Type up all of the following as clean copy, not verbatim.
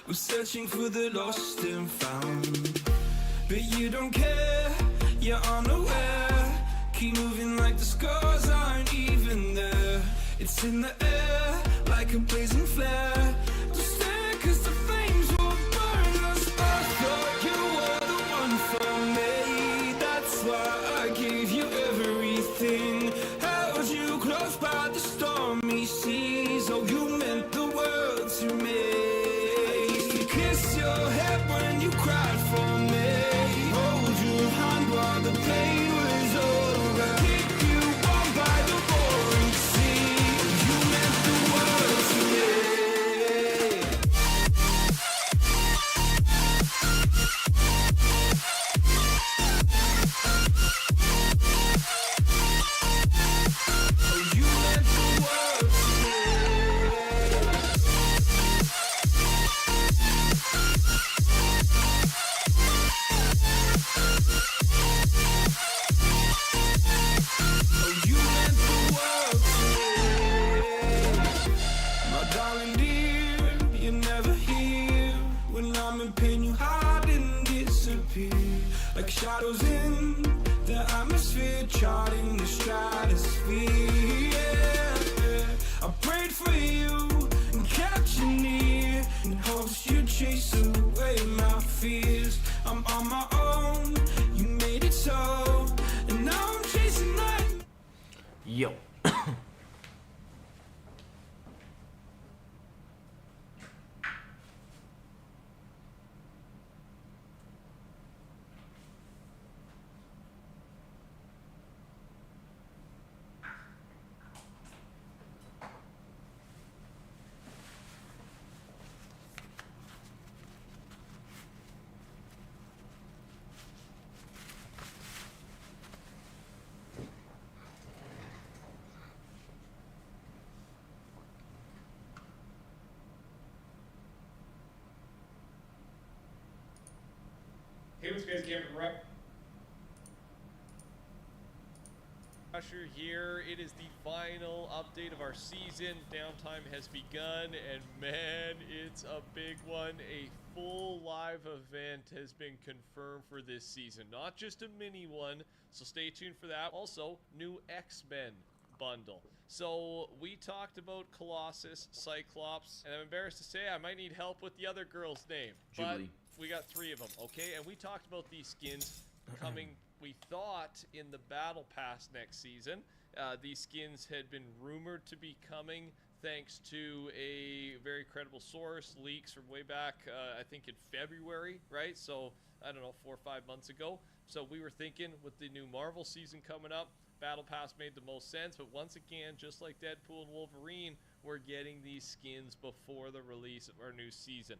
We're searching for the lost and found, but you don't care, you're unaware. Keep moving like the scars aren't even there. It's in the air like a blazing flare. Don't stare 'cause the flames will burn us. I thought you were the one for me. That's why I gave you everything. Held you close by the stormy seas. Oh, you meant the world to me. I used to kiss your head when you cried for me. Hold your hand while the pain was over. Keep you warm by the roaring sea. You meant the world to me. Oh, you meant the world to me. Oh, you meant the world to me. My darling dear, you're never here. When I'm in pain, you hide and disappear. Like shadows in the atmosphere, charting the stratosphere. Yeah. I prayed for you and kept you near, in hopes you'd chase away my fears. I'm on my own, you made it so, and now I'm chasing nightmares. Yo. Hey, what's good, Cameron? Right? Usher here. It is the final update of our season. Downtime has begun, and man, it's a big one. A full live event has been confirmed for this season, not just a mini one. So stay tuned for that. Also, new X-Men bundle. So we talked about Colossus, Cyclops, and I'm embarrassed to say I might need help with the other girl's name. Jubilee. But we got 3 of them, okay? And we talked about these skins coming, we thought, in the Battle Pass next season. These skins had been rumored to be coming thanks to a very credible source, leaks from way back, I think in February, right? So, I don't know, 4 or 5 months ago. So we were thinking with the new Marvel season coming up, Battle Pass made the most sense, but once again, just like Deadpool and Wolverine, we're getting these skins before the release of our new season.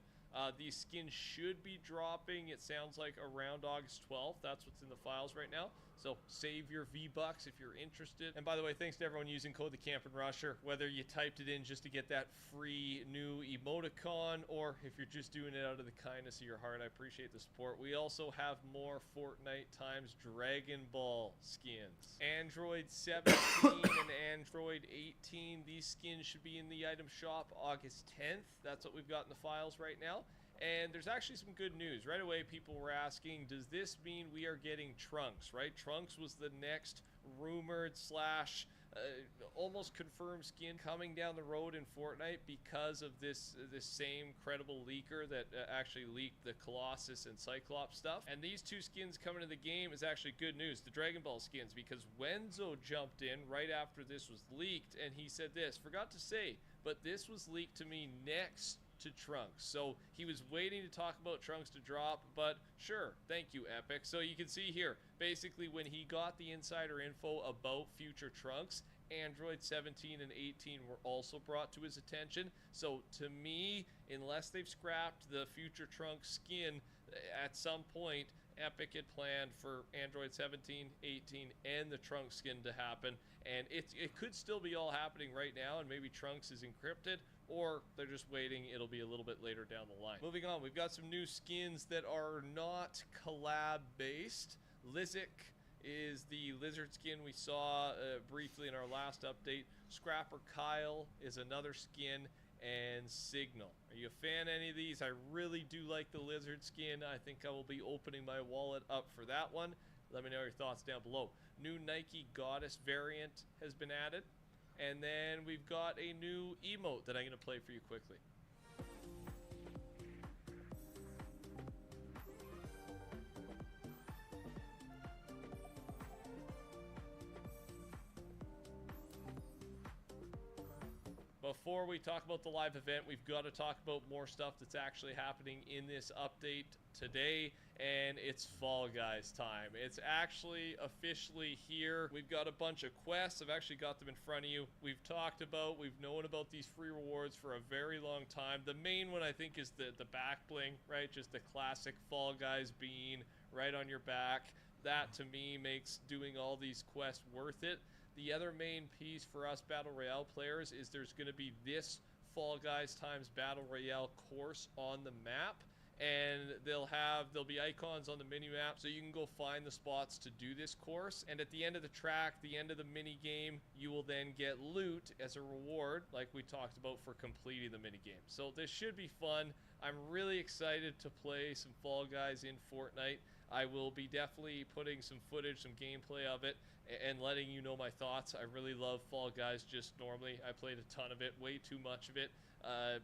These skins should be dropping, it sounds like, around August 12th. That's what's in the files right now. So save your V-Bucks if you're interested. And by the way, thanks to everyone using code TheCamperRusher, whether you typed it in just to get that free new emoticon, or if you're just doing it out of the kindness of your heart, I appreciate the support. We also have more Fortnite times Dragon Ball skins. Android 17 and Android 18, these skins should be in the item shop August 10th. That's what we've got in the files right now. And there's actually some good news. Right away, people were asking, does this mean we are getting Trunks, right? Trunks was the next rumored slash almost confirmed skin coming down the road in Fortnite because of this same credible leaker that actually leaked the Colossus and Cyclops stuff. And these 2 skins coming to the game is actually good news, the Dragon Ball skins, because Wenzo jumped in right after this was leaked, and he said this, forgot to say, but this was leaked to me next to Trunks. So he was waiting to talk about Trunks to drop, but sure, thank you, Epic. So you can see here, basically when he got the insider info about future Trunks, Android 17 and 18 were also brought to his attention. So to me, unless they've scrapped the future Trunks skin at some point, Epic had planned for Android 17, 18, and the Trunks skin to happen. And it could still be all happening right now, and maybe Trunks is encrypted, or they're just waiting, it'll be a little bit later down the line. Moving on, we've got some new skins that are not collab based. Lizik is the lizard skin we saw briefly in our last update. Scrapper Kyle is another skin, and Signal. Are you a fan of any of these? I really do like the Lizard skin. I think I will be opening my wallet up for that one. Let me know your thoughts down below. New Nike Goddess variant has been added. And then we've got a new emote that I'm going to play for you quickly. Before we talk about the live event, we've got to talk about more stuff that's actually happening in this update today, and it's Fall Guys time. It's actually officially here. We've got a bunch of quests. I've actually got them in front of you. We've known about these free rewards for a very long time. The main one, I think, is the back bling, right? Just the classic Fall Guys bean right on your back. That, to me, makes doing all these quests worth it. The other main piece for us Battle Royale players is there's going to be this Fall Guys times Battle Royale course on the map, and there'll be icons on the mini map so you can go find the spots to do this course. And at the end of the track, the end of the mini game, you will then get loot as a reward, like we talked about, for completing the mini game. So this should be fun. I'm really excited to play some Fall Guys in Fortnite. I will be definitely putting some footage, some gameplay of it, and letting you know my thoughts. I really love Fall Guys just normally. I played a ton of it, way too much of it,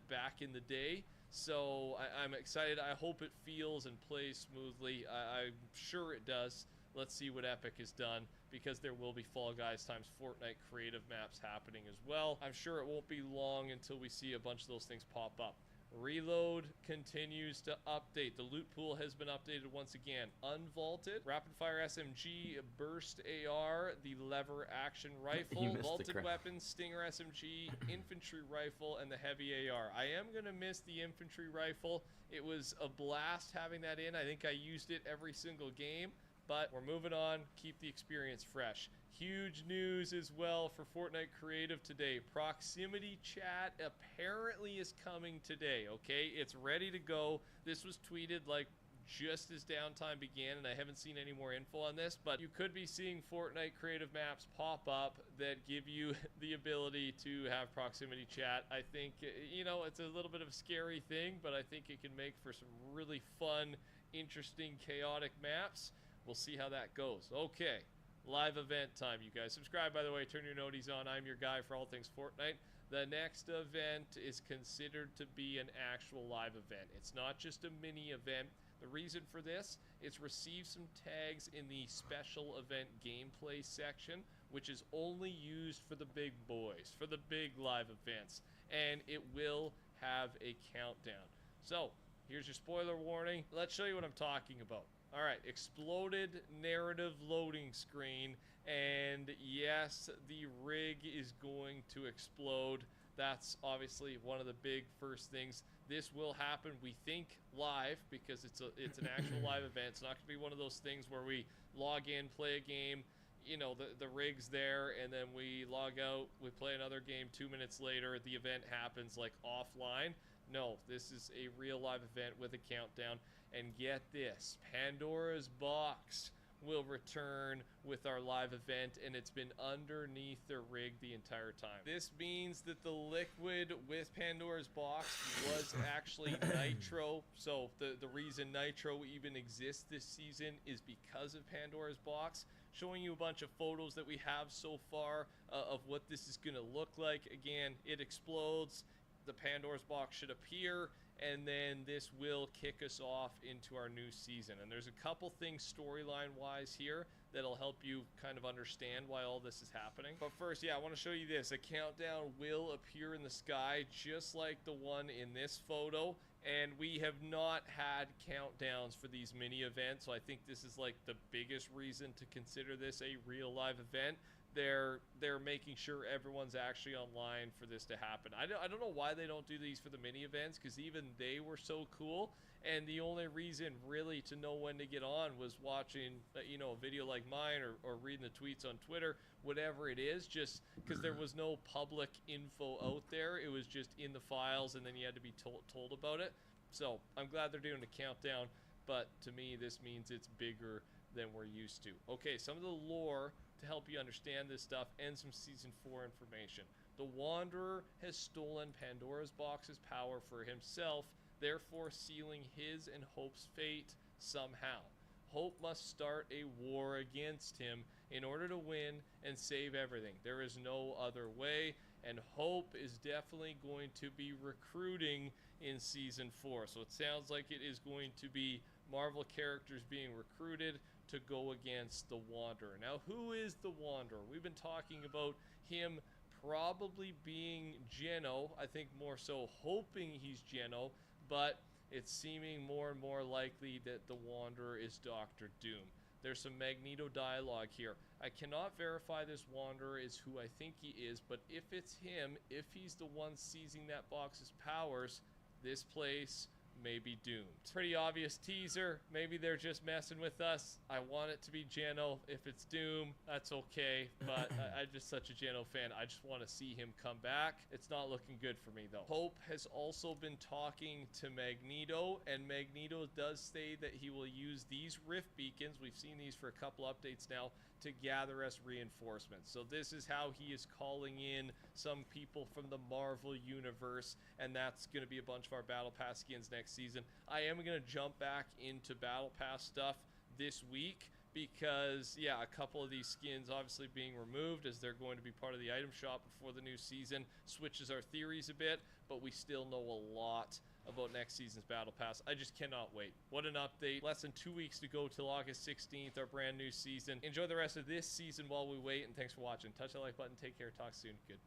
back in the day. So I'm excited. I hope it feels and plays smoothly. I'm sure it does. Let's see what Epic has done, because there will be Fall Guys times Fortnite creative maps happening as well. I'm sure it won't be long until we see a bunch of those things pop up. Reload continues to update. The loot pool has been updated once again. Unvaulted, rapid fire SMG, burst AR, the lever action rifle, vaulted weapons, stinger SMG, infantry rifle, and the heavy AR. I am going to miss the infantry rifle. It was a blast having that in. I think I used it every single game, but we're moving on. Keep the experience fresh. Huge news as well for Fortnite Creative today. Proximity chat apparently is coming today, okay? It's ready to go. This was tweeted like just as downtime began, and I haven't seen any more info on this, but you could be seeing Fortnite Creative maps pop up that give you the ability to have proximity chat. I think, you know, it's a little bit of a scary thing, but I think it can make for some really fun, interesting, chaotic maps. We'll see how that goes. Okay. Live event time, you guys. Subscribe, by the way. Turn your noties on. I'm your guy for all things Fortnite. The next event is considered to be an actual live event. It's not just a mini event. The reason for this is receive some tags in the special event gameplay section, which is only used for the big boys, for the big live events, and it will have a countdown. So, here's your spoiler warning. Let's show you what I'm talking about. All right, exploded narrative loading screen, and yes, the rig is going to explode. That's obviously one of the big first things. This will happen, we think, live, because it's an actual live event. It's not going to be one of those things where we log in, play a game, you know, the rig's there, and then we log out, we play another game 2 minutes later, the event happens like offline. No, this is a real live event with a countdown. And get this, Pandora's box will return with our live event, and it's been underneath the rig the entire time. This means that the liquid with Pandora's box was actually nitro. So the reason nitro even exists this season is because of Pandora's box. Showing you a bunch of photos that we have so far of what this is going to look like. Again, it explodes. The Pandora's box should appear, and then this will kick us off into our new season. And there's a couple things storyline wise here that'll help you kind of understand why all this is happening. But first, yeah, I want to show you this. A countdown will appear in the sky just like the one in this photo, and we have not had countdowns for these mini events, so I think this is like the biggest reason to consider this a real live event. They're making sure everyone's actually online for this to happen. I don't know why they don't do these for the mini events, because even they were so cool, and the only reason really to know when to get on was watching you know, a video like mine, or reading the tweets on Twitter, whatever it is, just because there was no public info out there. It was just in the files, and then you had to be told about it. So I'm glad they're doing a countdown, but to me this means it's bigger than we're used to. Okay, some of the lore to help you understand this stuff, and some Season 4 information. The Wanderer has stolen Pandora's box's power for himself, therefore sealing his and Hope's fate somehow. Hope must start a war against him in order to win and save everything. There is no other way, and Hope is definitely going to be recruiting in Season 4. So it sounds like it is going to be Marvel characters being recruited to go against the Wanderer. Now, who is the Wanderer? We've been talking about him probably being Geno. I think more so hoping he's Geno, but it's seeming more and more likely that the Wanderer is Doctor Doom. There's some Magneto dialogue here. I cannot verify this Wanderer is who I think he is, but if it's him, if he's the one seizing that box's powers, this place may be doomed. Pretty obvious teaser. Maybe they're just messing with us. I want it to be Geno. If it's Doom, that's okay, but I'm just such a Geno fan. I just want to see him come back. It's not looking good for me, though. Hope has also been talking to Magneto, and Magneto does say that he will use these rift beacons. We've seen these for a couple updates now to gather us reinforcements. So this is how he is calling in some people from the Marvel universe, and that's going to be a bunch of our Battle Pass skins next season. I am going to jump back into Battle Pass stuff this week because, yeah, a couple of these skins obviously being removed as they're going to be part of the item shop before the new season switches our theories a bit, but we still know a lot about next season's Battle Pass. I just cannot wait. What an update. Less than 2 weeks to go till August 16th, our brand new season. Enjoy the rest of this season while we wait, and thanks for watching. Touch that like button. Take care. Talk soon. Goodbye.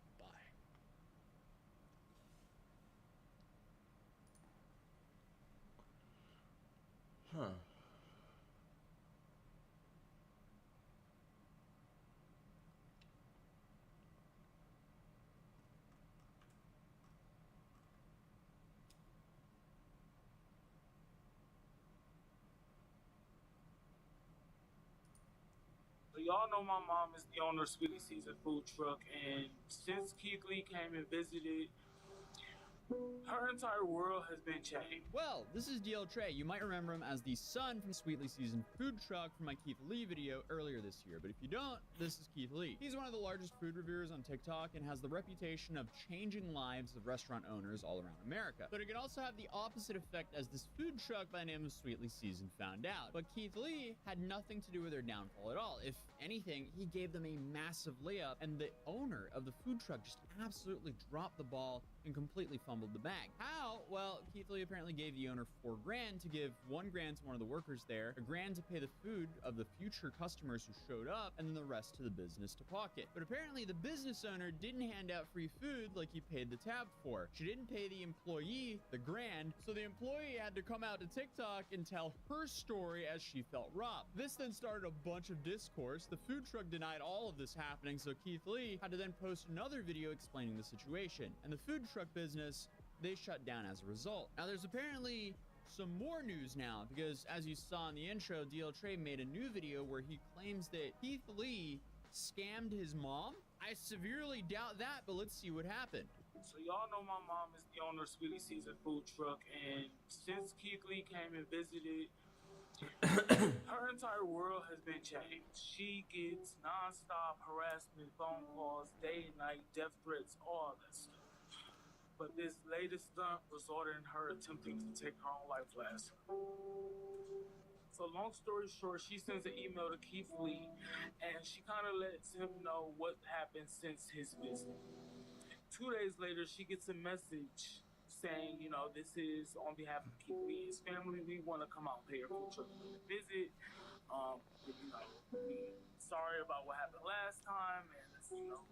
Huh. So y'all know my mom is the owner of Sweetie Caesar food truck, and since Keith Lee came and visited, her entire world has been changed. Well, this is DL Trey. You might remember him as the son from Sweetly Seasoned Food Truck from my Keith Lee video earlier this year. But if you don't, this is Keith Lee. He's one of the largest food reviewers on TikTok and has the reputation of changing lives of restaurant owners all around America. But it can also have the opposite effect, as this food truck by the name of Sweetly Seasoned found out. But Keith Lee had nothing to do with their downfall at all. If anything, he gave them a massive layup, and the owner of the food truck just absolutely dropped the ball and completely fumbled the bag. How? Well, Keith Lee apparently gave the owner $4 grand to give $1 grand to one of the workers there, $1 grand to pay the food of the future customers who showed up, and then the rest to the business to pocket. But apparently the business owner didn't hand out free food like he paid the tab for. She didn't pay the employee the grand, so the employee had to come out to TikTok and tell her story as she felt robbed. This then started a bunch of discourse. The food truck denied all of this happening, so Keith Lee had to then post another video explaining the situation. And the food truck business, they shut down as a result. Now there's apparently some more news now, because as you saw in the intro, DL Trey made a new video where he claims that Keith Lee scammed his mom. I severely doubt that, but let's see what happened. So y'all know my mom is the owner of Sweetie Caesar food truck, and since Keith Lee came and visited, her entire world has been changed. She gets non-stop harassment, phone calls, day and night, death threats, all that stuff. But this latest stunt resulted in her attempting to take her own life last. So long story short, she sends an email to Keith Lee, and she kind of lets him know what happened since his visit. 2 days later, she gets a message saying, you know, this is on behalf of Keith Lee and his family. We want to come out and pay your food truck for the visit. You know, sorry about what happened last time, and you know,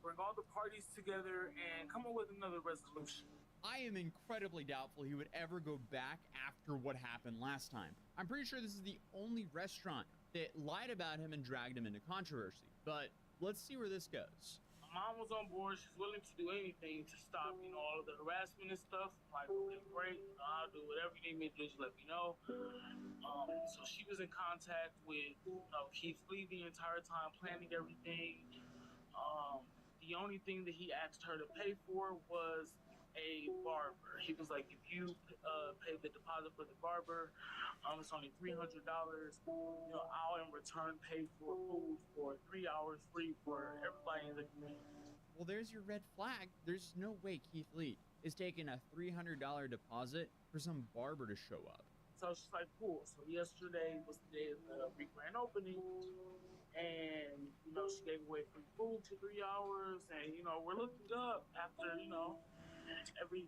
bring all the parties together and come up with another resolution. I am incredibly doubtful he would ever go back after what happened last time. I'm pretty sure this is the only restaurant that lied about him and dragged him into controversy. But let's see where this goes. My mom was on board. She's willing to do anything to stop, you know, all of the harassment and stuff. Like, okay, great. I'll do whatever you need me to do. Just let me know. So she was in contact with, you know, Keith Lee the entire time, planning everything. The only thing that he asked her to pay for was a barber. He was like, if you pay the deposit for the barber, it's only $300. You know, I'll in return pay for food for 3 hours free for everybody in the community. Well, there's your red flag. There's no way Keith Lee is taking a $300 deposit for some barber to show up. So she's like, cool. So yesterday was the day of the grand opening, and she gave away free food to 3 hours, and we're looking up after every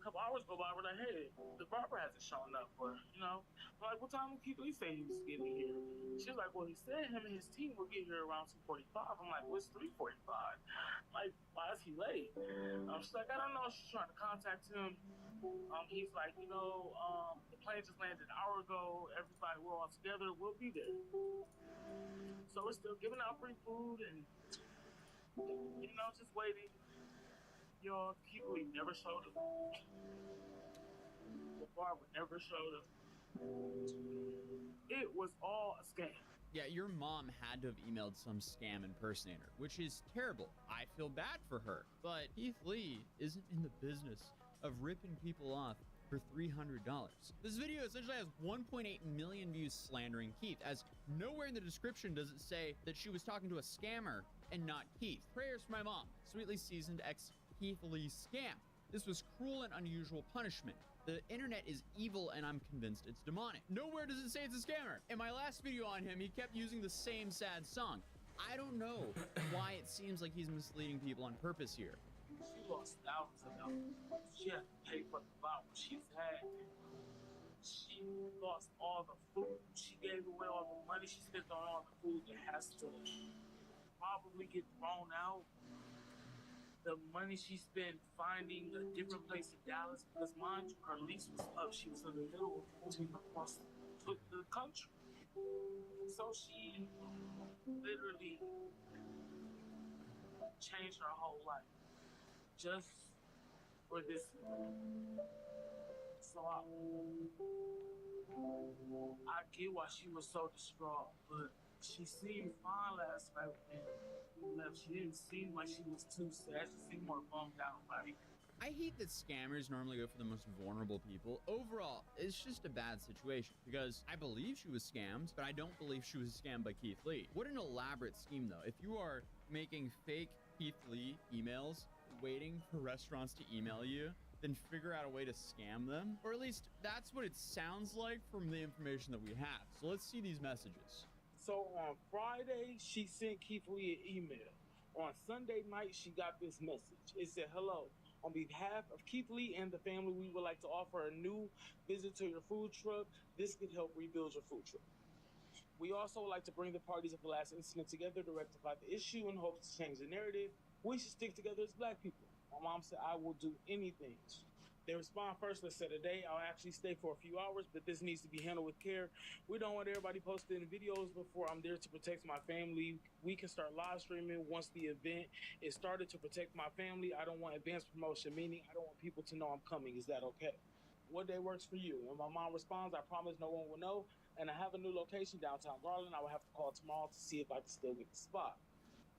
couple hours go by. We're like, hey, the barber hasn't shown up, or we're like, what time did Keith Lee say he was getting here? She's like, well, he said him and his team will get here around 2:45. I'm like, what's 3:45? Like, why is he late? She's like, I don't know. She's trying to contact him. He's like, the plane just landed an hour ago. Everybody, we're all together. We'll be there. So we're still giving out free food and, just waiting. Keith Lee never showed up. The barber never showed up. It was all a scam. Yeah, your mom had to have emailed some scam impersonator, which is terrible. I feel bad for her. But Keith Lee isn't in the business of ripping people off for $300. This video essentially has 1.8 million views slandering Keith, as nowhere in the description does it say that she was talking to a scammer and not Keith. Prayers for my mom. Sweetly seasoned ex Keith Lee scam. This was cruel and unusual punishment. The internet is evil and I'm convinced it's demonic. Nowhere does it say it's a scammer. In my last video on him, he kept using the same sad song. I don't know why it seems like he's misleading people on purpose here. She lost thousands of dollars. She had to pay for the bottle she's had. She lost all the food. She gave away all the money she spent on all the food that has to probably get thrown out. The money she spent finding a different place in Dallas, because mind you, her lease was up. She was in the middle of moving across the country. So she literally changed her whole life just for this. So I get why she was so distraught, but she seemed fine last night when we left. She didn't seem like she was too sad. She seemed more bummed out. Like, I hate that scammers normally go for the most vulnerable people. Overall, it's just a bad situation because I believe she was scammed, but I don't believe she was scammed by Keith Lee. What an elaborate scheme, though. If you are making fake Keith Lee emails, waiting for restaurants to email you, then figure out a way to scam them. Or at least that's what it sounds like from the information that we have. So let's see these messages. so on Friday, she sent Keith Lee an email. On Sunday night, she got this message. It said, hello. On behalf of Keith Lee and the family, we would like to offer a new visit to your food truck. This could help rebuild your food truck. We also would like to bring the parties of the last incident together to rectify the issue in hopes to change the narrative. We should stick together as Black people. My mom said, I will do anything. They respond first, let's set a date. I'll actually stay for a few hours, but this needs to be handled with care. We don't want everybody posting videos before I'm there to protect my family. We can start live streaming once the event is started to protect my family. I don't want advanced promotion, meaning I don't want people to know I'm coming. Is that okay? What day works for you? When my mom responds, I promise no one will know. And I have a new location downtown Garland. I will have to call tomorrow to see if I can still get the spot.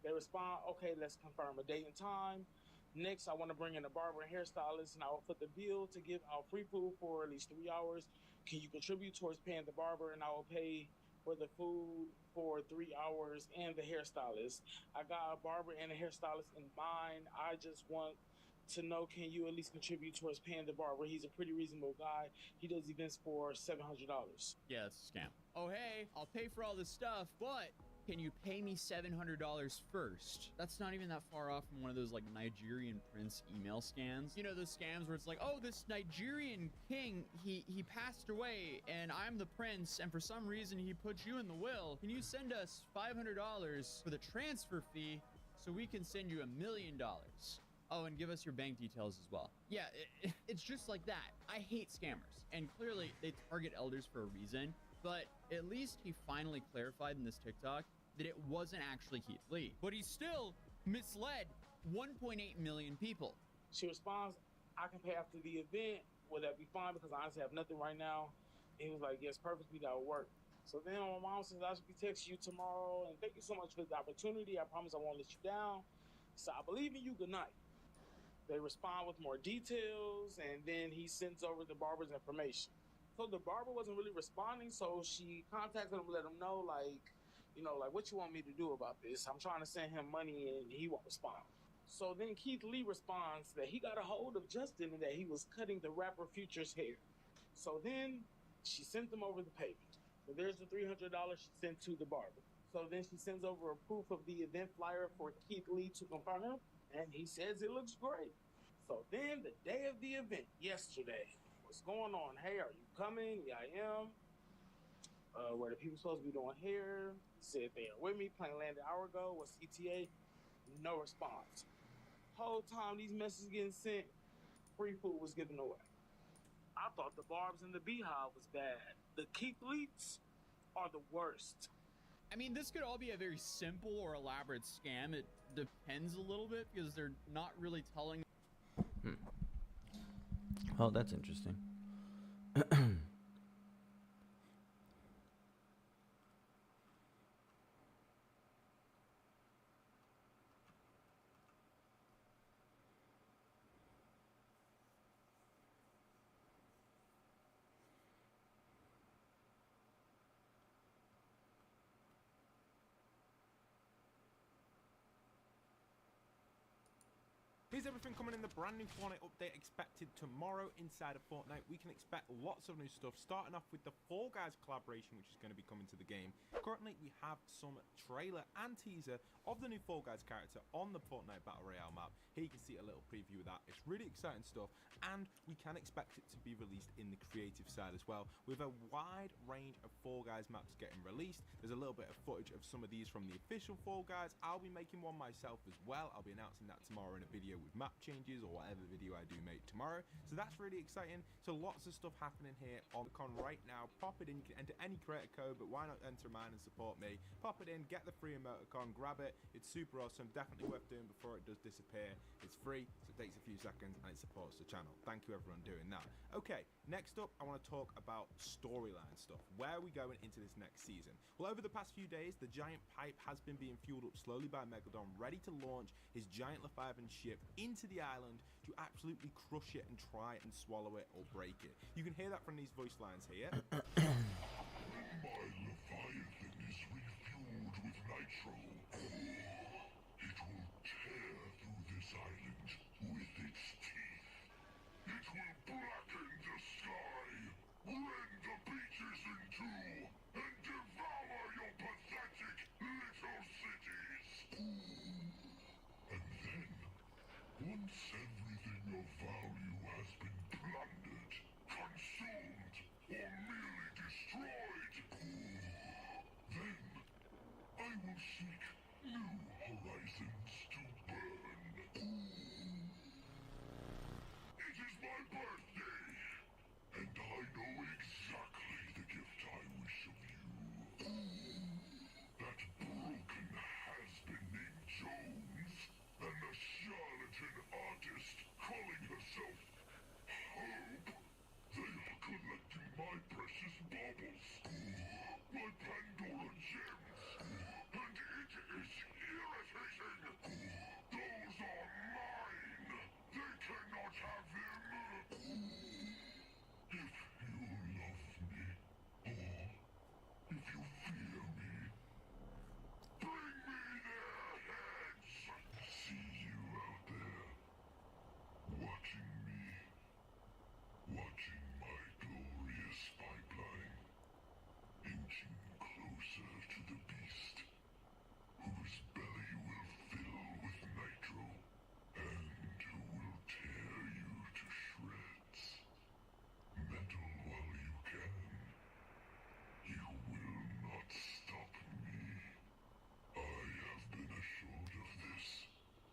They respond, okay, let's confirm a date and time. Next, I want to bring in a barber and hairstylist, and I will put the bill to give out free food for at least 3 hours. Can you contribute towards paying the barber, and I will pay for the food for 3 hours and the hairstylist. I got a barber and a hairstylist in mind. I just want to know, can you at least contribute towards paying the barber? He's a pretty reasonable guy. He does events for $700. Yeah, it's a scam. Oh, hey, I'll pay for all this stuff, but can you pay me $700 first? That's not even that far off from one of those like Nigerian prince email scams. You know, those scams where it's like, oh, this Nigerian king, he passed away and I'm the prince and for some reason he put you in the will. Can you send us $500 for the transfer fee so we can send you $1 million? Oh, and give us your bank details as well. Yeah, it's just like that. I hate scammers, and clearly they target elders for a reason, but at least he finally clarified in this TikTok that it wasn't actually Keith Lee, but he still misled 1.8 million people. She responds, I can pay after the event. Will that be fine? Because I honestly have nothing right now. And he was like, yes, perfectly, that will work. So then my mom says, I should be texting you tomorrow, and thank you so much for the opportunity. I promise I won't let you down. So I believe in you. Good night. They respond with more details, and then he sends over the barber's information. So the barber wasn't really responding, so she contacted him to let him know, like, you know, like, what you want me to do about this? I'm trying to send him money, and he won't respond. So then Keith Lee responds that he got a hold of Justin and that he was cutting the rapper Future's hair. So then she sent them over the payment. So there's the $300 she sent to the barber. So then she sends over a proof of the event flyer for Keith Lee to confirm, and he says it looks great. So then the day of the event, yesterday, what's going on? Hey, are you coming? Yeah, I am. Where the people supposed to be doing hair? Said they are with me. Plane landed an hour ago. What's ETA? No response. Whole time these messages getting sent, free food was given away. I thought the Barbs and the Beehive was bad. The Keith Leaks are the worst. I mean, this could all be a very simple or elaborate scam. It depends a little bit because they're not really telling. Oh, that's interesting. Here's everything coming in the brand new Fortnite update expected tomorrow inside of Fortnite. We can expect lots of new stuff, starting off with the Fall Guys collaboration, which is going to be coming to the game. Currently, we have some trailer and teaser of the new Fall Guys character on the Fortnite Battle Royale map. Here you can see a little preview of that. It's really exciting stuff, and we can expect it to be released in the creative side as well, with a wide range of Fall Guys maps getting released. There's a little bit of footage of some of these from the official Fall Guys. I'll be making one myself as well. I'll be announcing that tomorrow in a video with map changes or whatever video I do make tomorrow. So that's really exciting. So lots of stuff happening here on the con right now. Pop it in, you can enter any creator code, but why not enter mine and support me? Pop it in, get the free emoticon, grab it. It's super awesome, definitely worth doing before it does disappear. It's free, so it takes a few seconds and it supports the channel. Thank you everyone doing that. Okay, next up I want to talk about storyline stuff. Where are we going into this next season? Well, over the past few days, the giant pipe has been being fueled up slowly by Megalodon, ready to launch his giant Leviathan ship into the island to absolutely crush it and try and swallow it or break it. You can hear that from these voice lines here. My Leviathan is refueled with nitro. It will tear through this island with its teeth. It will blacken the sky, rend the beaches in two, and devour your pathetic little cities. And then, once everything of value has been plundered, consumed, or merely destroyed, then I will seek new horizons to burn. It is my birthday, and I know exactly the gift I wish of you. That broken has-been named Jones, and the charlatan artist calling herself Hope. They are collecting my precious baubles, my Pandora gems, and it is irritating. Those are mine. They cannot have them. If you love me, or if you fear me, bring me their heads. See you out there, watching me, watching my glorious pipeline, inching closer to the beast, whose belly will fill with nitro, and who will tear you to shreds. Meddle while you can. You will not stop me. I have been assured of this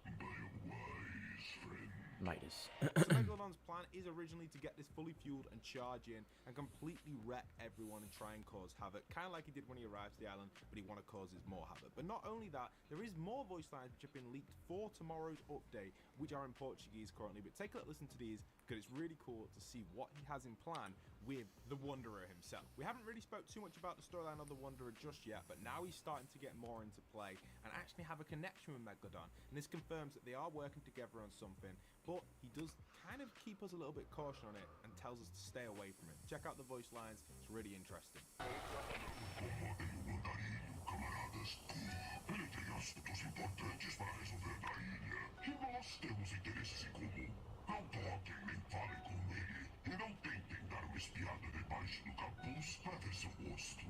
by a wise friend. Midas. So Megalodon's plan is originally to get this fully fueled and charge in and completely wreck everyone and try and cause havoc, kind of like he did when he arrived to the island, but he want to cause more havoc. But not only that, there is more voice lines which have been leaked for tomorrow's update, which are in Portuguese currently. But take a listen to these because it's really cool to see what he has in plan with the Wanderer himself. We haven't really spoke too much about the storyline of the Wanderer just yet, but now he's starting to get more into play and actually have a connection with Megalodon. And this confirms that they are working together on something, but he does kind of keep us a little bit cautious on it and tells us to stay away from it. Check out the voice lines, it's really interesting. camaradas. Ele tem assuntos importantes para resolver na ilha. E nós temos interesses em comum. Não toquem nem falem com ele. E não tentem dar uma espiada debaixo do capuz para ver seu rosto.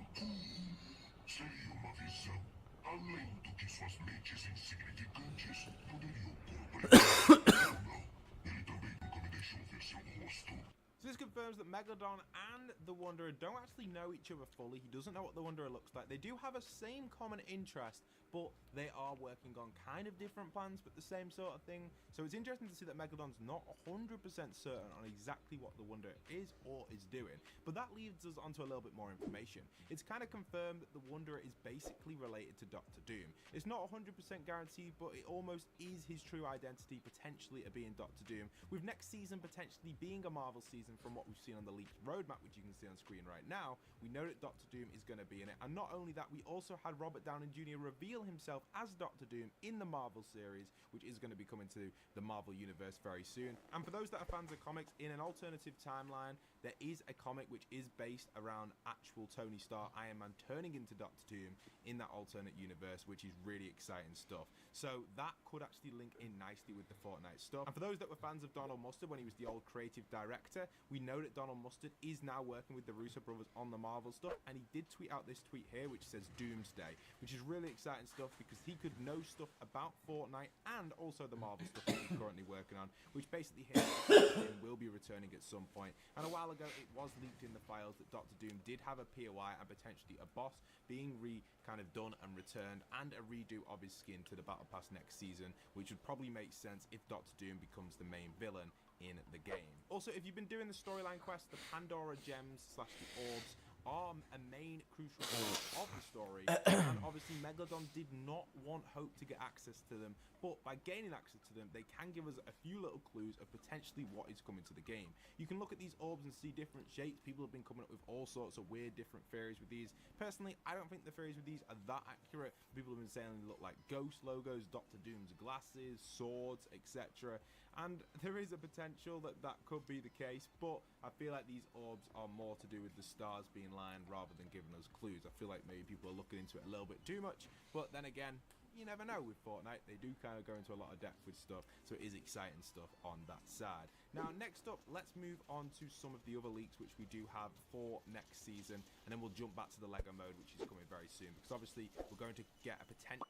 Seria uma visão. Além do que suas mentes insignificantes poderiam compreender. Ou não. Ele também nunca me deixou ver seu rosto. So this confirms that Megalodon and the Wanderer don't actually know each other fully. He doesn't know what the Wanderer looks like. They do have a same common interest, but they are working on kind of different plans, but the same sort of thing. So it's interesting to see that Megalodon's not 100% certain on exactly what the Wanderer is or is doing. But that leads us onto a little bit more information. It's kind of confirmed that the Wanderer is basically related to Doctor Doom. It's not 100% guaranteed, but it almost is his true identity, potentially of being Doctor Doom, with next season potentially being a Marvel season from what we've seen on the leaked roadmap, which you can see on screen right now. We know that Doctor Doom is going to be in it, and not only that, we also had Robert Downey Jr. reveal himself as Doctor Doom in the Marvel series, which is going to be coming to the Marvel universe very soon. And for those that are fans of comics, in an alternative timeline, there is a comic which is based around actual Tony Stark, Iron Man, turning into Doctor Doom in that alternate universe, which is really exciting stuff. So that could actually link in nicely with the Fortnite stuff. And for those that were fans of Donald Mustard when he was the old creative director, we know that Donald Mustard is now working with the Russo brothers on the Marvel stuff, and he did tweet out this tweet here which says Doomsday, which is really exciting stuff because he could know stuff about Fortnite and also the Marvel stuff that he's currently working on, which basically hints that Doctor Doom will be returning at some point. And a while ago it was leaked in the files that Doctor Doom did have a POI and potentially a boss being kind of done and returned, and a redo of his skin to the Battle Pass next season, which would probably make sense if Doctor Doom becomes the main villain in the game. Also, if you've been doing the storyline quest, the Pandora gems / the orbs are a main crucial part of the story, and obviously Megalodon did not want Hope to get access to them, but by gaining access to them they can give us a few little clues of potentially what is coming to the game. You can look at these orbs and see different shapes. People have been coming up with all sorts of weird different theories with these. Personally, I don't think the theories with these are that accurate. People have been saying they look like ghost logos, Doctor Doom's glasses, swords, etc. And there is a potential that that could be the case, but I feel like these orbs are more to do with the stars being lined rather than giving us clues. I feel like maybe people are looking into it a little bit too much, but then again, you never know with Fortnite. They do kind of go into a lot of depth with stuff, so it is exciting stuff on that side. Now, next up, let's move on to some of the other leaks which we do have for next season, and then we'll jump back to the LEGO mode, which is coming very soon, because obviously we're going to get a potential...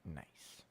Nice.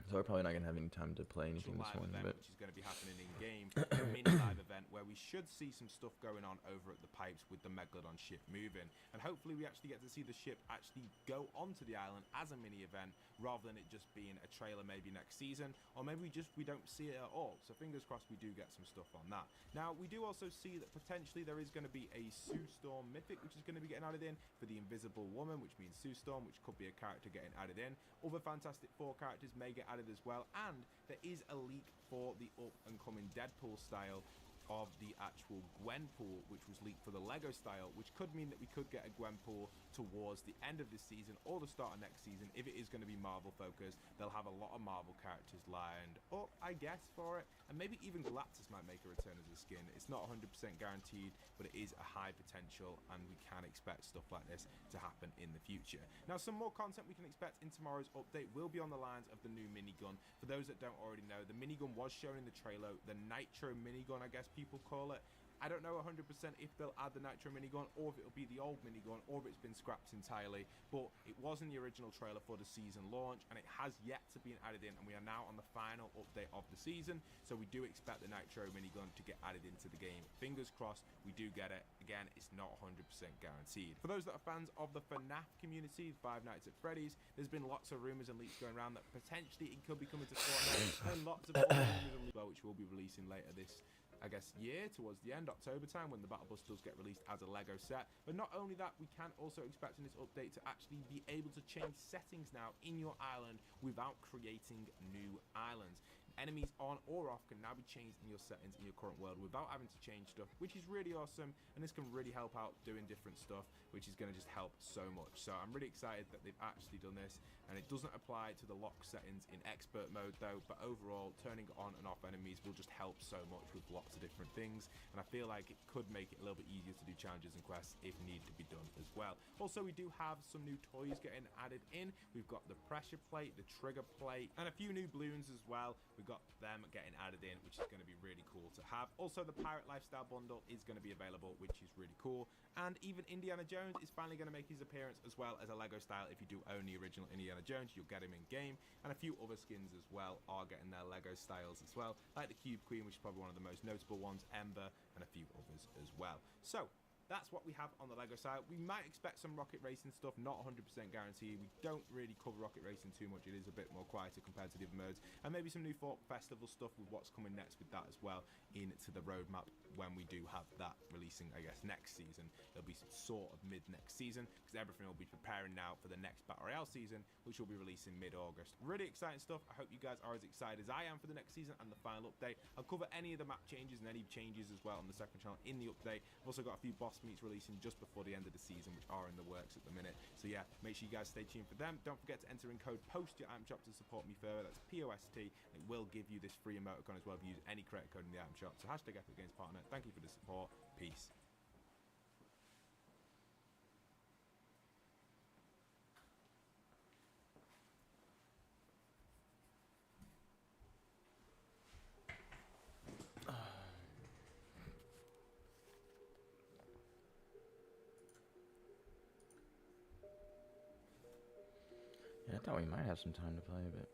So we're probably not gonna have any time to play anything this morning, but which is going to be happening in game, a mini live event where we should see some stuff going on over at the pipes with the Megalodon ship moving, and hopefully we actually get to see the ship actually go onto the island as a mini event rather than it just being a trailer maybe next season, or maybe we don't see it at all. So fingers crossed we do get some stuff on that. Now we do also see that potentially there is going to be a Sue Storm mythic which is going to be getting added in for the Invisible Woman, which means Sue Storm, which could be a character getting added in. Other Fantastic Four characters may get added as well, and there is a leak for the up and coming Deadpool style of the actual Gwenpool, which was leaked for the Lego style, which could mean that we could get a Gwenpool towards the end of this season or the start of next season. If it is going to be Marvel focused, they'll have a lot of Marvel characters lined up, I guess, for it, and maybe even Galactus might make a return as a skin. It's not 100% guaranteed, but it is a high potential, and we can expect stuff like this to happen in the future. Now, some more content we can expect in tomorrow's update will be on the lines of the new minigun. For those that don't already know, the minigun was shown in the trailer, the Nitro minigun, I guess people call it. I don't know 100% if they'll add the Nitro minigun, or if it'll be the old minigun, or if it's been scrapped entirely, but it was in the original trailer for the season launch, and it has yet to be added in, and we are now on the final update of the season, so we do expect the Nitro minigun to get added into the game. Fingers crossed we do get it. Again, it's not 100% guaranteed. For those that are fans of the FNAF community, Five Nights at Freddy's, there's been lots of rumors and leaks going around that potentially it could be coming to Fortnite, and lots of other rumors and leaks, which we'll be releasing later this, I guess, year, towards the end, October time, when the Battle Bus does get released as a Lego set. But not only that, we can also expect in this update to actually be able to change settings now in your island without creating new islands. Enemies on or off can now be changed in your settings in your current world without having to change stuff, which is really awesome, and this can really help out doing different stuff, which is going to just help so much. So I'm really excited that they've actually done this, and it doesn't apply to the lock settings in expert mode though, but overall turning on and off enemies will just help so much with lots of different things, and I feel like it could make it a little bit easier to do challenges and quests if need to be done as well. Also, we do have some new toys getting added in. We've got the pressure plate, the trigger plate, and a few new balloons as well. We've got them getting added in, which is going to be really cool to have. Also, the Pirate Lifestyle bundle is going to be available, which is really cool. And even Indiana Jones is finally going to make his appearance, as well as a Lego style. If you do own the original Indiana Jones, you'll get him in game. And a few other skins as well are getting their Lego styles as well, like the Cube Queen, which is probably one of the most notable ones, Ember, and a few others as well. So that's what we have on the Lego side. We might expect some rocket racing stuff, not 100% guaranteed. We don't really cover rocket racing too much. It is a bit more quieter compared to the other modes. And maybe some new Fort Festival stuff with what's coming next with that as well into the roadmap when we do have that releasing, I guess, next season. It'll be sort of mid-next season, because everything will be preparing now for the next Battle Royale season, which will be releasing mid-August. Really exciting stuff. I hope you guys are as excited as I am for the next season and the final update. I'll cover any of the map changes and any changes as well on the second channel in the update. I've also got a few boss meets releasing just before the end of the season, which are in the works at the minute. So yeah, make sure you guys stay tuned for them. Don't forget to enter in code POST your item shop to support me further. That's POST. It will give you this free emoticon as well if you use any credit code in the item shop. So hashtag Epic Games Partner. Thank you for the support. Peace. Yeah, I thought we might have some time to play, but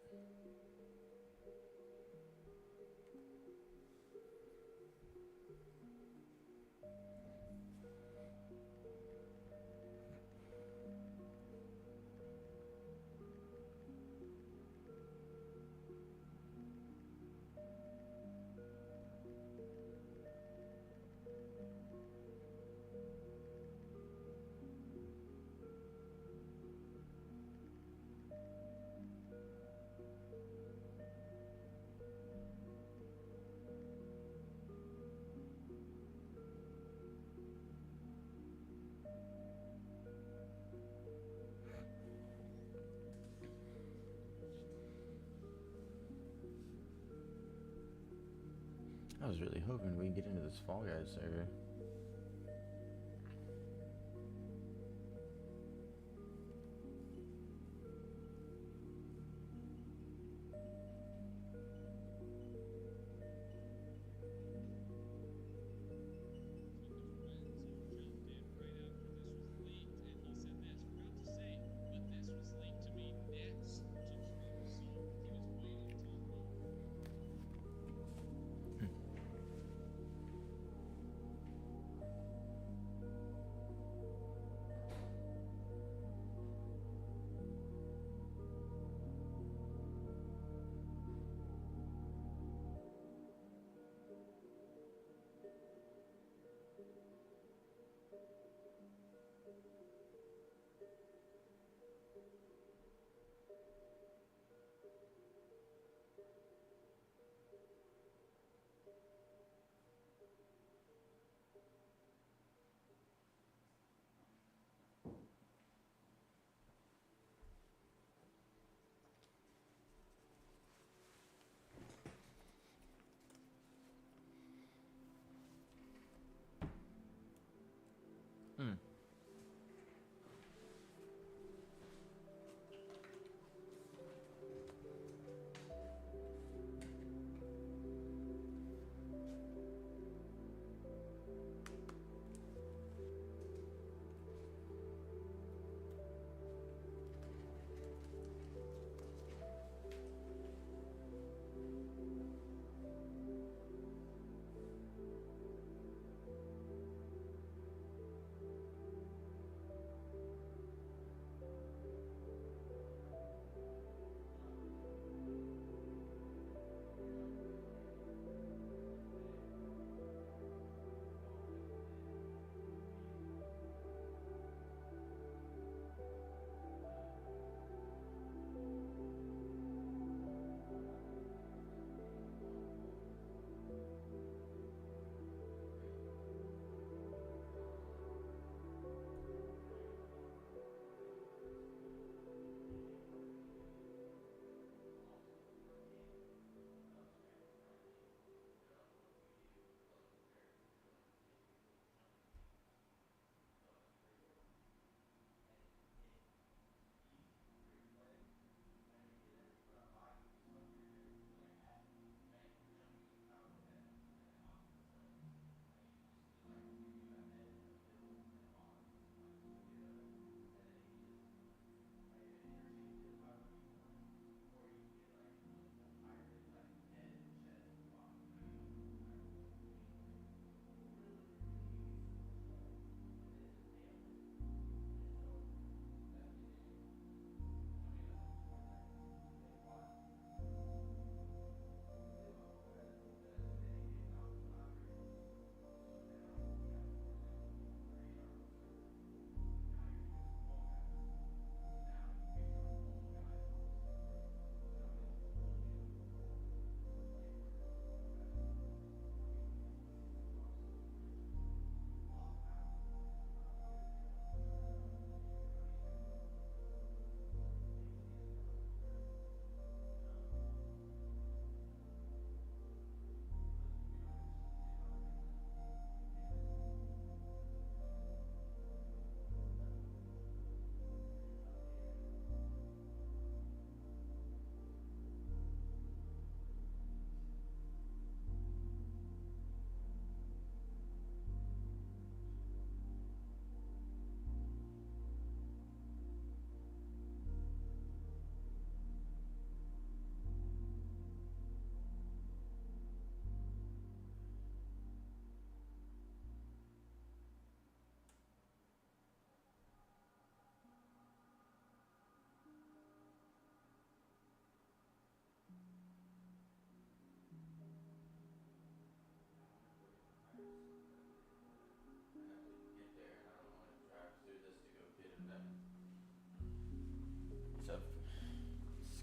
I was really hoping we could get into this Fall Guys server.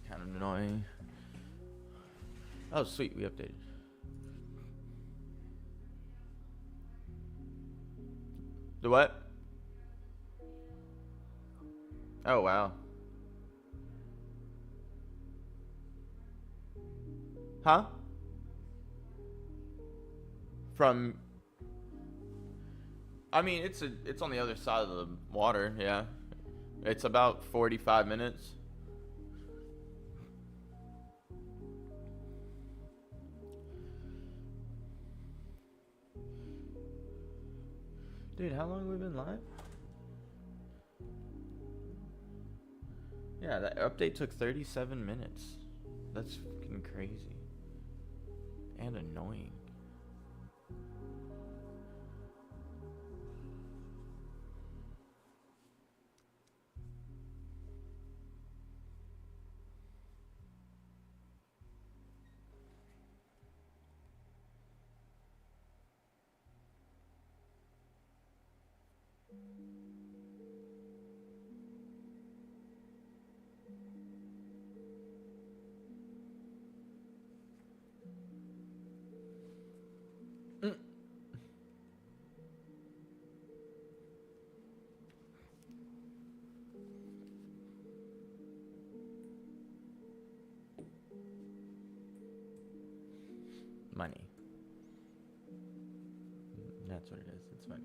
kind of annoying. Oh, sweet, we updated. The what? Oh, wow. Huh? From... I mean, it's on the other side of the water, yeah. It's about 45 minutes. Dude, how long have we been live? Yeah, that update took 37 minutes. That's fucking crazy. And annoying. Money. That's what it is. It's money.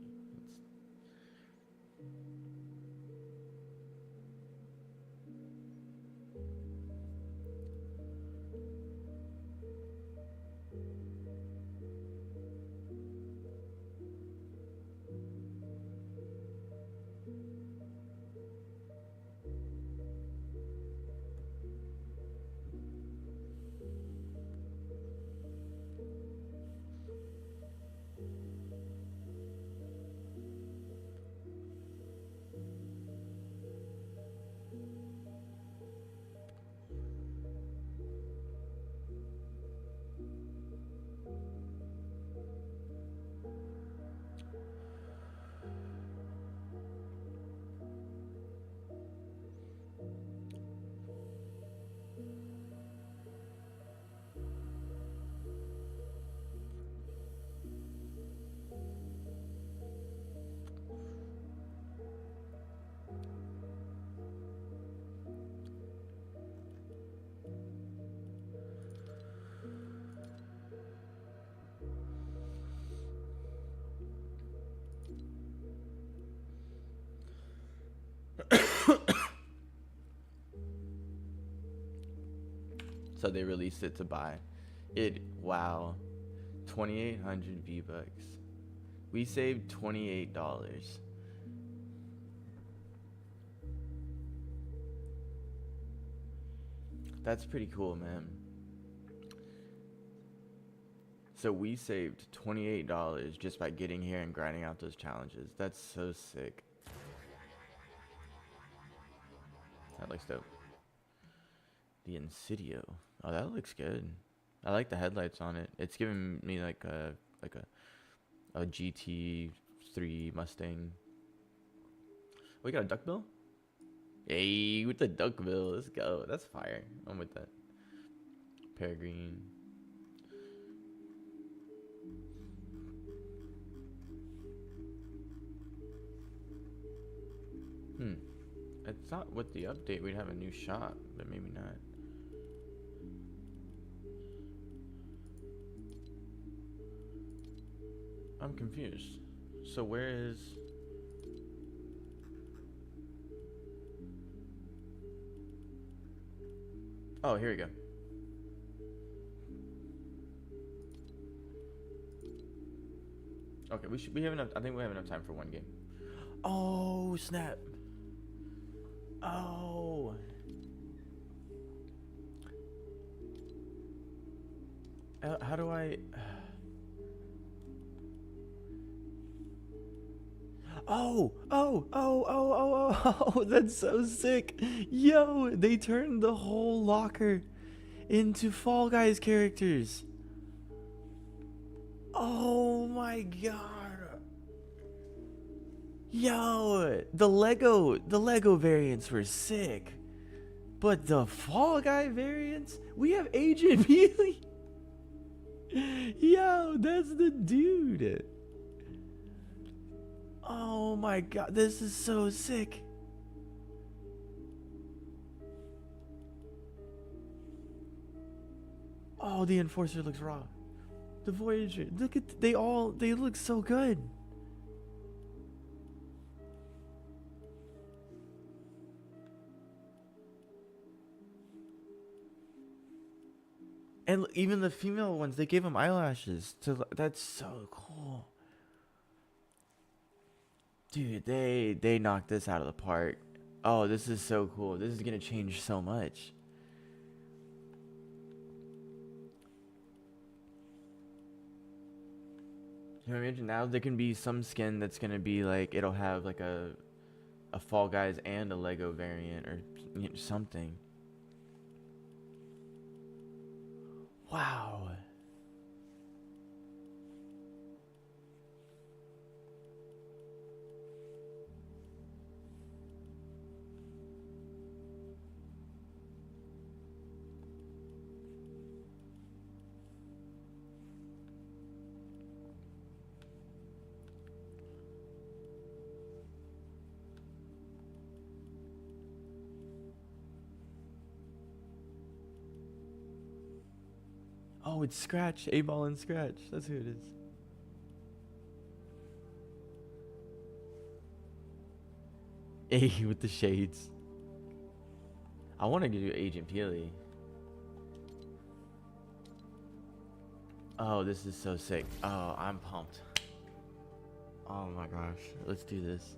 So they released it to buy it. Wow, 2,800 V-Bucks. We saved $28. That's pretty cool, man. So we saved $28 just by getting here and grinding out those challenges. That's so sick. That looks dope. The Insidio. Oh, that looks good. I like the headlights on it. It's giving me like a GT3 Mustang. We got a duckbill? Hey, with the duckbill. Let's go. That's fire. I'm with that. Peregrine. I thought with the update we'd have a new shop, but maybe not. I'm confused. So where is... Oh, here we go. Okay, we have enough. I think we have enough time for one game. Oh, snap. Oh. How do I... Oh, that's so sick. Yo, they turned the whole locker into Fall Guys characters. Oh my god. Yo, the Lego variants were sick. But the Fall Guy variants, we have Agent Peely. Yo, that's the dude. Oh my god, this is so sick. Oh, the Enforcer looks raw. The Voyager, look at, they look so good. And even the female ones, they gave them eyelashes. That's so cool. Dude, they knocked this out of the park. Oh, this is so cool. This is going to change so much. You know, imagine now there can be some skin that's going to be like, it'll have like a Fall Guys and a Lego variant or something. Wow. Oh, it's Scratch. A-Ball and Scratch. That's who it is. A with the shades. I want to do Agent Peely. Oh, this is so sick. Oh, I'm pumped. Oh my gosh. Let's do this.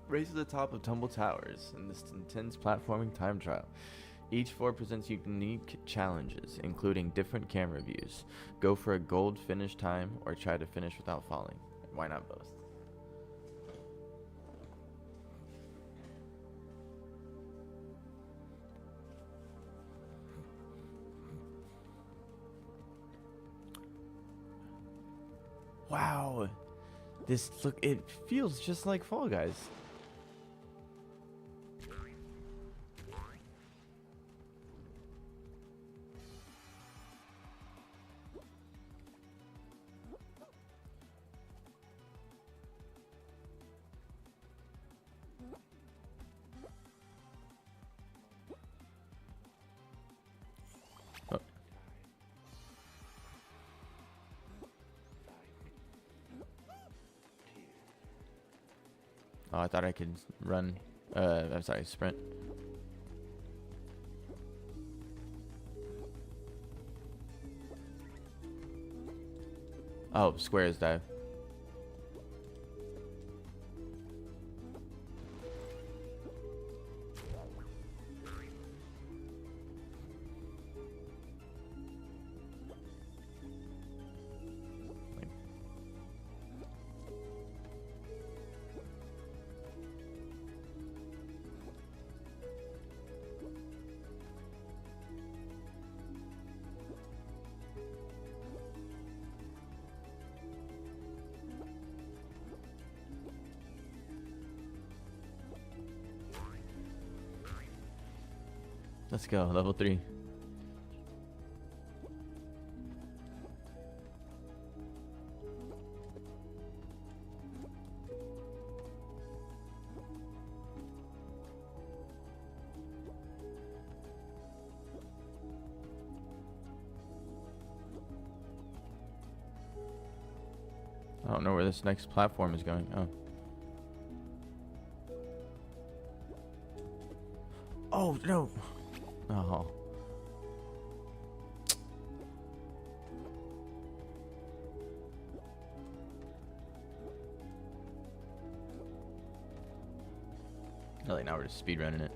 Race to the top of Tumble Towers in this intense platforming time trial. Each floor presents unique challenges, including different camera views. Go for a gold finish time or try to finish without falling. Why not both? Wow. This look, it feels just like Fall Guys. Oh, I thought I could run. I'm sorry, sprint. Oh, squares dive. Let's go, level 3. I don't know where this next platform is going. Oh. Oh, no. Oh. Oh, like now we're just speedrunning it.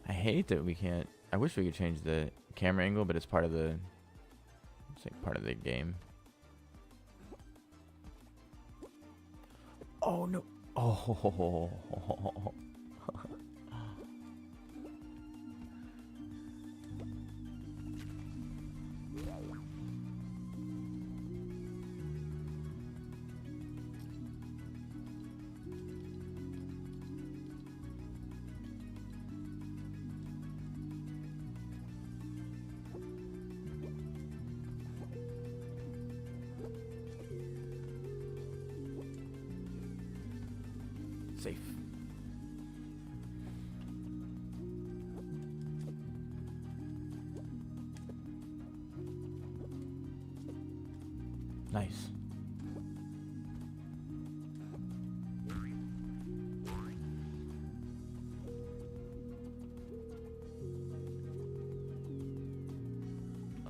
I hate that we can't. I wish we could change the camera angle, but it's part of the. It's like part of the game. Oh no. Oh. Safe. Nice.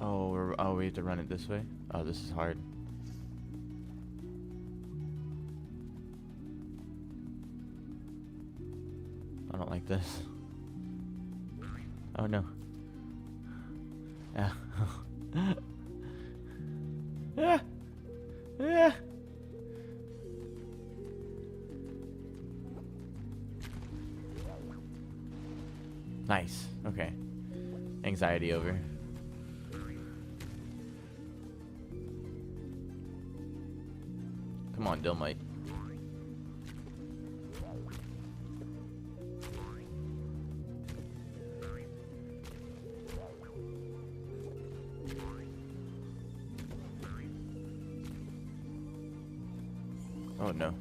Oh, we have to run it this way? Oh, this is hard. I don't like this. Oh no. Yeah. Yeah. Yeah. Nice. Okay. Anxiety over. Come on, Dilmite. Oh no.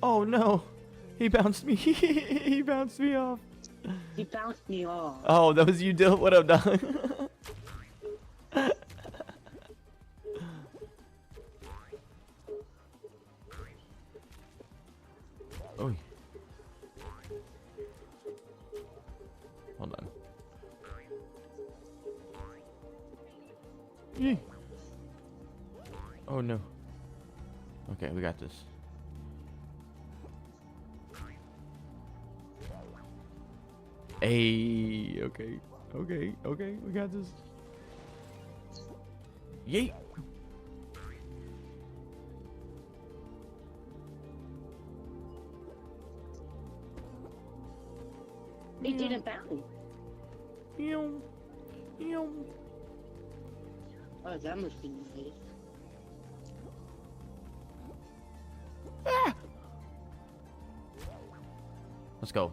Oh no. He bounced me. He bounced me off. You bounced me off. Oh, that was you, Dil. What up, dog? Oh. Hold on. Yee. Oh no. Okay, we got this. Hey, okay, we got this. Yeet. It didn't bounce. Ew. Ew. Oh, that must be nice. Ah! Let's go.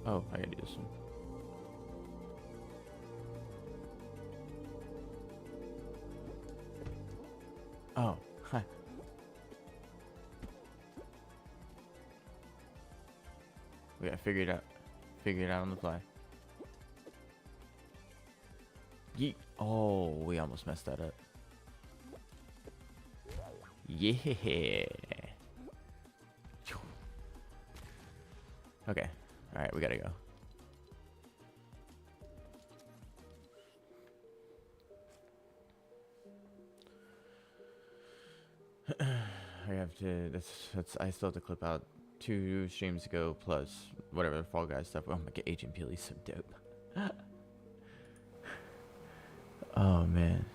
Oh, I gotta do this one. Oh, hi. We gotta figure it out. Figure it out on the fly. Yeet. Oh, we almost messed that up. Yeah. Okay. Alright, we gotta go. I have to. That's. I still have to clip out 2 streams ago plus whatever the Fall Guys stuff. Oh my god, Agent Peely's so dope. Oh man.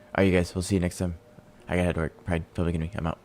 Alright, you guys. We'll see you next time. I gotta head to work. Pride, public enemy. I'm out.